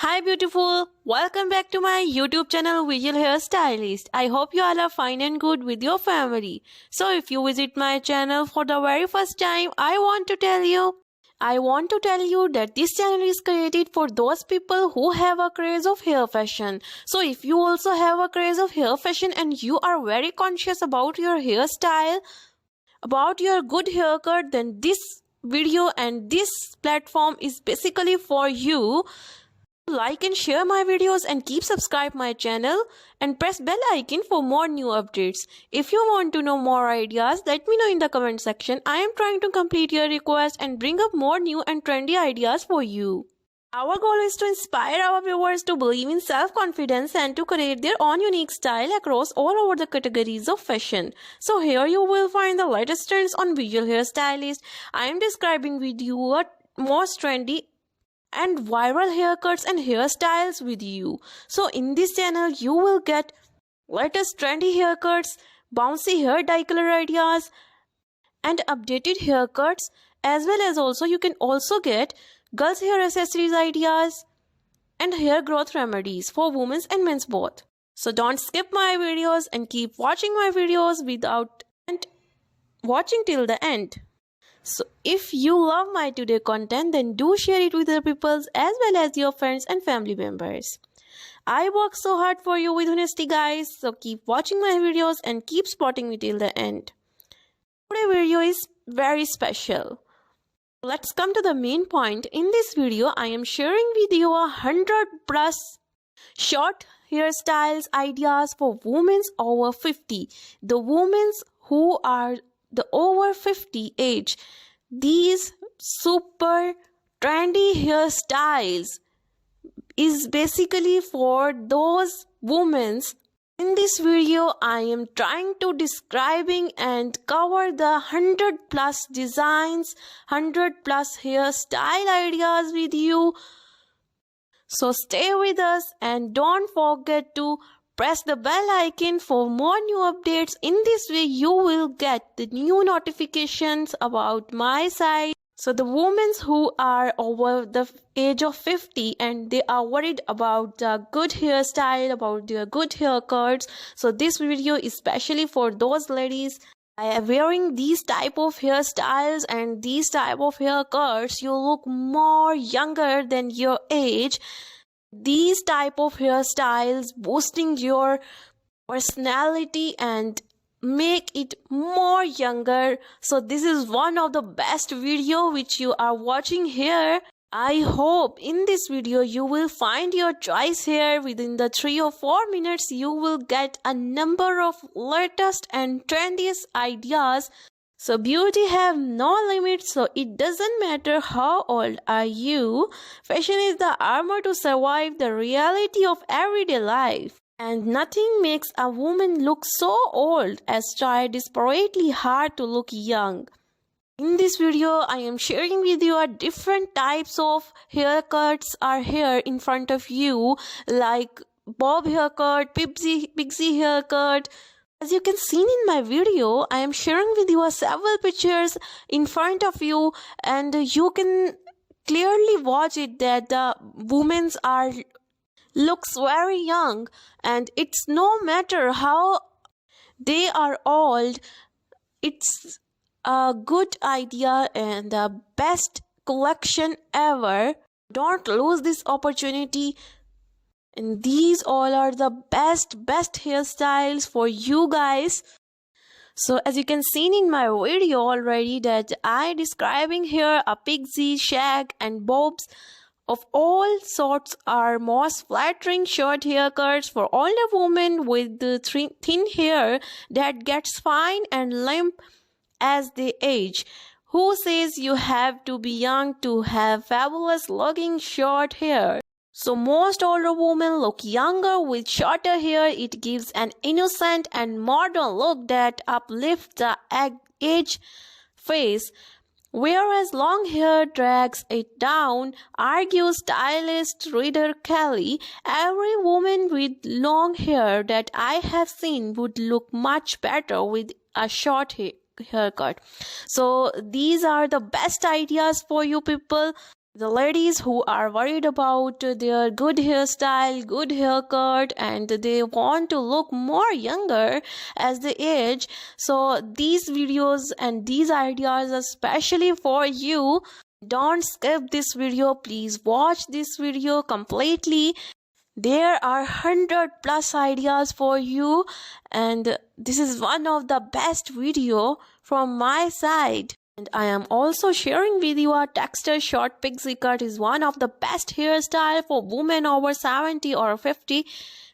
Hi beautiful, welcome back to my YouTube channel Visual Hairstylist. I hope you all are fine and good with your family. So if you visit my channel for the very first time, I want to tell you that this channel is created for those people who have a craze of hair fashion. So if you also have a craze of hair fashion and you are very conscious about your hairstyle, about your good haircut, then this video and this platform is basically for you. Like and share my videos and keep subscribe my channel and press bell icon for more new updates. If you want to know more ideas, let me know in the comment section. I am trying to complete your request and bring up more new and trendy ideas for you. Our goal is to inspire our viewers to believe in self-confidence and to create their own unique style across all over the categories of fashion. So here you will find the latest trends on Visual Hairstylist. I am describing with you what most trendy and viral haircuts and hairstyles with you. So in this channel you will get latest trendy haircuts, bouncy hair dye color ideas and updated haircuts, as well as also you can also get girls hair accessories ideas and hair growth remedies for women's and men's both. So don't skip my videos and keep watching my videos without and watching till the end. So if you love my today content, then do share it with other people as well as your friends and family members. I work so hard for you with honesty guys, so keep watching my videos and keep supporting me till the end. Today's video is very special. Let's come to the main point. In this video, I am sharing with you 100 plus short hairstyles ideas for women over 50. The women who are the over 50 age. These super trendy hairstyles is basically for those women. In this video I am trying to describing and cover the 100 plus designs, 100 plus hairstyle ideas with you. So stay with us and don't forget to press the bell icon for more new updates. In this way, you will get the new notifications about my site. So the women who are over the age of 50 and they are worried about the good hairstyle, about their good haircuts. So this video is especially for those ladies. By wearing these type of hairstyles and these type of haircuts, you look more younger than your age. These type of hairstyles boosting your personality and make it more younger. So this is one of the best video which you are watching here. I hope in this video you will find your choice here. Within the 3 or 4 minutes you will get a number of latest and trendiest ideas. So beauty have no limits, so it doesn't matter how old are you. Fashion is the armor to survive the reality of everyday life. And nothing makes a woman look so old as try desperately hard to look young. In this video, I am sharing with you different types of haircuts are here in front of you, like bob haircut, pixie haircut. As you can see in my video, I am sharing with you several pictures in front of you, and you can clearly watch it that the women are looks very young, and it's no matter how they are old, it's a good idea and the best collection ever. Don't lose this opportunity. And these all are the best hairstyles for you guys. So as you can see in my video already that I describing here a pixie, shag and bobs of all sorts are most flattering short haircuts for older women with the thin hair that gets fine and limp as they age. Who says you have to be young to have fabulous looking short hair? So most older women look younger with shorter hair. It gives an innocent and modern look that uplifts the age face, whereas long hair drags it down, argues stylist Reader Kelly. Every woman with long hair that I have seen would look much better with a short haircut. So these are the best ideas for you people. The ladies who are worried about their good hairstyle, good haircut, and they want to look more younger as they age. So these videos and these ideas are especially for you. Don't skip this video. Please watch this video completely. There are 100+ ideas for you, and this is one of the best video from my side. And I am also sharing with you a texture short pixie cut is one of the best hairstyle for women over 70 or 50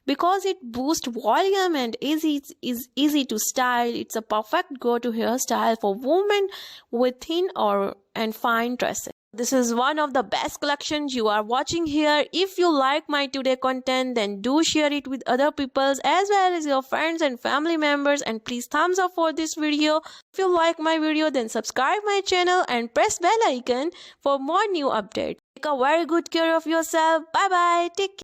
because it boosts volume and is easy to style. It's a perfect go-to hairstyle for women with thin and fine tresses. This is one of the best collections you are watching here. If you like my today content, then do share it with other people as well as your friends and family members, and please thumbs up for this video. If you like my video, then subscribe my channel and press bell icon for more new updates. Take a very good care of yourself. Bye bye. Take care.